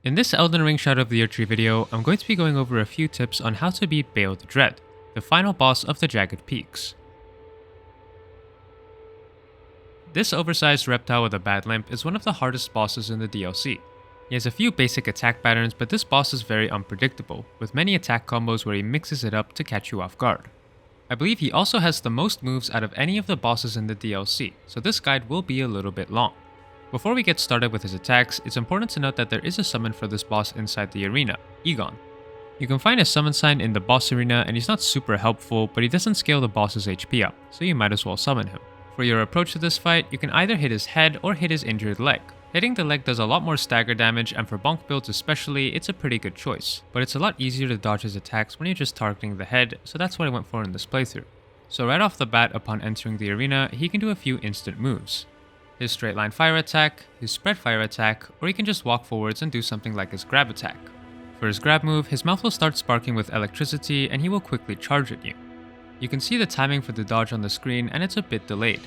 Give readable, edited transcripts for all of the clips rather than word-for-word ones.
In this Elden Ring Shadow of the Erdtree video, I'm going to be going over a few tips on how to beat Bayle the Dread, the final boss of the Jagged Peaks. This oversized reptile with a bad limp is one of the hardest bosses in the DLC. He has a few basic attack patterns, but this boss is very unpredictable, with many attack combos where he mixes it up to catch you off guard. I believe he also has the most moves out of any of the bosses in the DLC, so this guide will be a little bit long. Before we get started with his attacks, it's important to note that there is a summon for this boss inside the arena, Egon. You can find a summon sign in the boss arena and he's not super helpful, but he doesn't scale the boss's HP up, so you might as well summon him. For your approach to this fight, you can either hit his head or hit his injured leg. Hitting the leg does a lot more stagger damage, and for bonk builds especially, it's a pretty good choice. But it's a lot easier to dodge his attacks when you're just targeting the head, so that's what I went for in this playthrough. So right off the bat upon entering the arena, he can do a few instant moves. His straight line fire attack, his spread fire attack, or he can just walk forwards and do something like his grab attack. For his grab move, his mouth will start sparking with electricity and he will quickly charge at you. You can see the timing for the dodge on the screen and it's a bit delayed.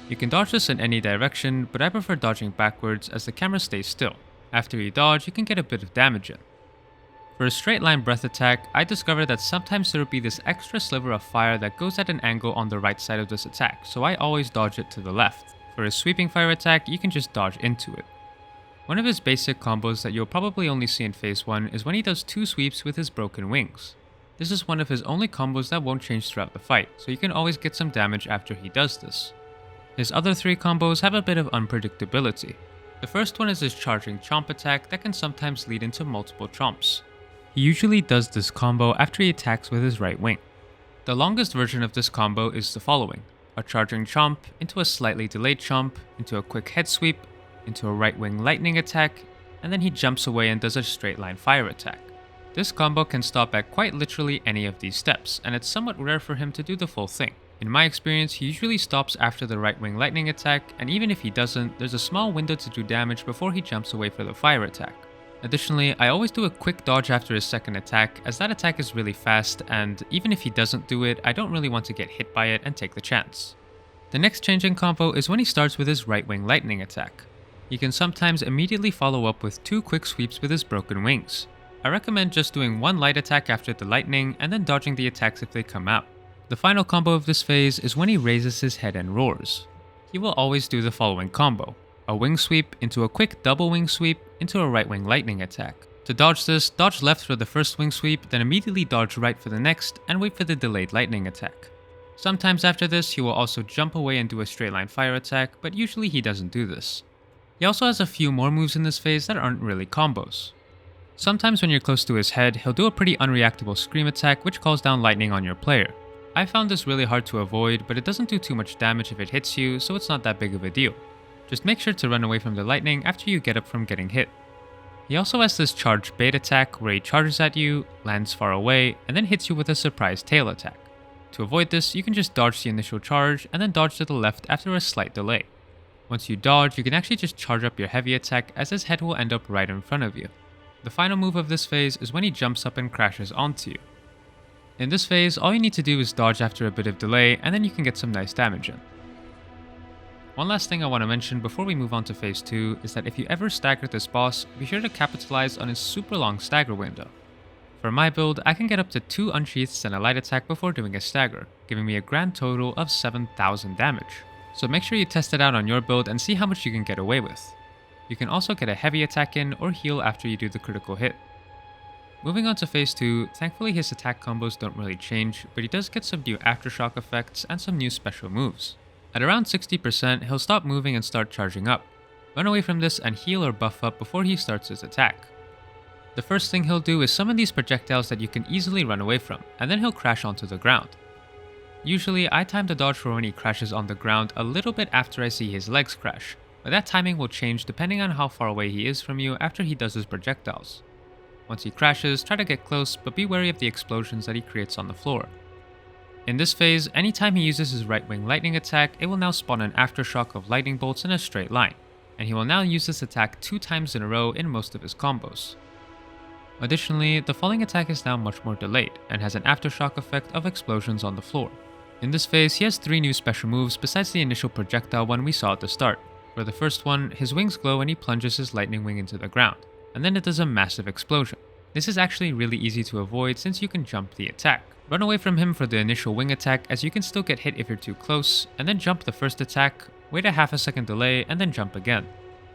You can dodge this in any direction, but I prefer dodging backwards as the camera stays still. After you dodge, you can get a bit of damage in. For a straight line breath attack, I discovered that sometimes there will be this extra sliver of fire that goes at an angle on the right side of this attack, so I always dodge it to the left. For his sweeping fire attack, you can just dodge into it. One of his basic combos that you'll probably only see in phase 1 is when he does 2 sweeps with his broken wings. This is one of his only combos that won't change throughout the fight, so you can always get some damage after he does this. His other 3 combos have a bit of unpredictability. The first one is his charging chomp attack that can sometimes lead into multiple chomps. He usually does this combo after he attacks with his right wing. The longest version of this combo is the following: a charging chomp, into a slightly delayed chomp, into a quick head sweep, into a right wing lightning attack, and then he jumps away and does a straight line fire attack. This combo can stop at quite literally any of these steps, and it's somewhat rare for him to do the full thing. In my experience, he usually stops after the right wing lightning attack, and even if he doesn't, there's a small window to do damage before he jumps away for the fire attack. Additionally, I always do a quick dodge after his second attack, as that attack is really fast, and even if he doesn't do it, I don't really want to get hit by it and take the chance. The next changing combo is when he starts with his right wing lightning attack. He can sometimes immediately follow up with 2 quick sweeps with his broken wings. I recommend just doing 1 light attack after the lightning and then dodging the attacks if they come out. The final combo of this phase is when he raises his head and roars. He will always do the following combo: a wing sweep into a quick double wing sweep into a right wing lightning attack. To dodge this, dodge left for the first wing sweep, then immediately dodge right for the next, and wait for the delayed lightning attack. Sometimes after this, he will also jump away and do a straight line fire attack, but usually he doesn't do this. He also has a few more moves in this phase that aren't really combos. Sometimes when you're close to his head, he'll do a pretty unreactable scream attack which calls down lightning on your player. I found this really hard to avoid, but it doesn't do too much damage if it hits you, so it's not that big of a deal. Just make sure to run away from the lightning after you get up from getting hit. He also has this charge bait attack where he charges at you, lands far away, and then hits you with a surprise tail attack. To avoid this, you can just dodge the initial charge and then dodge to the left after a slight delay. Once you dodge, you can actually just charge up your heavy attack as his head will end up right in front of you. The final move of this phase is when he jumps up and crashes onto you. In this phase, all you need to do is dodge after a bit of delay and then you can get some nice damage in. One last thing I want to mention before we move on to phase 2 is that if you ever stagger this boss, be sure to capitalize on his super long stagger window. For my build, I can get up to 2 unsheaths and a light attack before doing a stagger, giving me a grand total of 7,000 damage. So make sure you test it out on your build and see how much you can get away with. You can also get a heavy attack in or heal after you do the critical hit. Moving on to phase 2, thankfully his attack combos don't really change, but he does get some new aftershock effects and some new special moves. At around 60%, he'll stop moving and start charging up. Run away from this and heal or buff up before he starts his attack. The first thing he'll do is summon these projectiles that you can easily run away from, and then he'll crash onto the ground. Usually, I time the dodge for when he crashes on the ground a little bit after I see his legs crash, but that timing will change depending on how far away he is from you after he does his projectiles. Once he crashes, try to get close, but be wary of the explosions that he creates on the floor. In this phase, anytime he uses his right wing lightning attack, it will now spawn an aftershock of lightning bolts in a straight line, and he will now use this attack 2 times in a row in most of his combos. Additionally, the falling attack is now much more delayed, and has an aftershock effect of explosions on the floor. In this phase, he has 3 new special moves besides the initial projectile one we saw at the start. For the first one, his wings glow and he plunges his lightning wing into the ground, and then it does a massive explosion. This is actually really easy to avoid since you can jump the attack. Run away from him for the initial wing attack as you can still get hit if you're too close, and then jump the first attack, wait a half a second delay, and then jump again.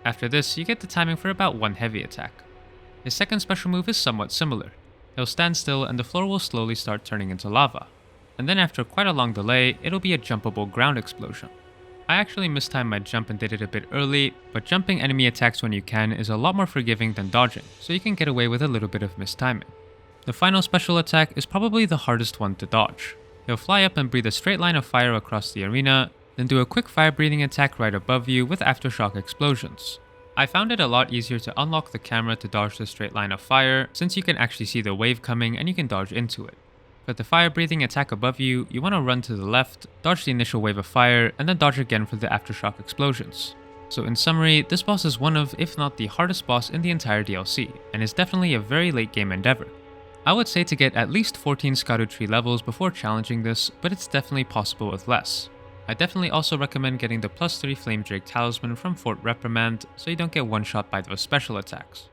After this, you get the timing for about one heavy attack. His second special move is somewhat similar. He'll stand still and the floor will slowly start turning into lava. And then after quite a long delay, it'll be a jumpable ground explosion. I actually mistimed my jump and did it a bit early, but jumping enemy attacks when you can is a lot more forgiving than dodging, so you can get away with a little bit of mistiming. The final special attack is probably the hardest one to dodge. He'll fly up and breathe a straight line of fire across the arena, then do a quick fire breathing attack right above you with aftershock explosions. I found it a lot easier to unlock the camera to dodge the straight line of fire, since you can actually see the wave coming and you can dodge into it. For the fire breathing attack above you, you want to run to the left, dodge the initial wave of fire, and then dodge again for the aftershock explosions. So in summary, this boss is one of, if not the hardest boss in the entire DLC, and is definitely a very late game endeavor. I would say to get at least 14 Scouted Tree levels before challenging this, but it's definitely possible with less. I definitely also recommend getting the +3 Flame Drake Talisman from Fort Reprimand so you don't get one-shot by those special attacks.